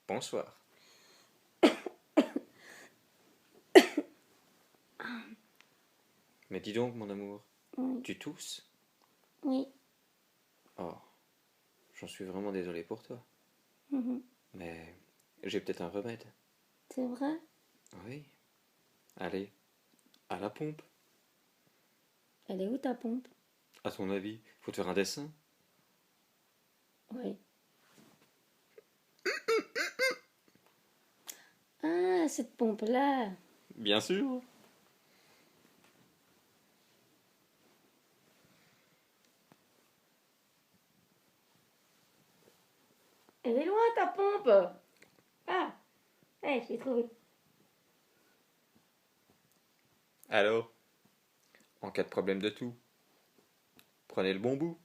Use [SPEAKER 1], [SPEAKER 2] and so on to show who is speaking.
[SPEAKER 1] Bonsoir. Mais dis donc, mon amour,
[SPEAKER 2] Oui.
[SPEAKER 1] tu tousses?
[SPEAKER 2] Oui.
[SPEAKER 1] Oh, j'en suis vraiment désolé pour toi.
[SPEAKER 2] Mhm.
[SPEAKER 1] Mais j'ai peut-être un remède.
[SPEAKER 2] C'est vrai?
[SPEAKER 1] Oui. Allez, à la pompe.
[SPEAKER 2] Elle est où ta pompe?
[SPEAKER 1] À ton avis, faut te faire un dessin?
[SPEAKER 2] Oui. Ah, cette pompe-là.
[SPEAKER 1] Bien sûr.
[SPEAKER 2] Elle est loin ta pompe. Ah, hey, je l'ai trouvée.
[SPEAKER 1] Alors, en cas de problème de tout, prenez le bon bout.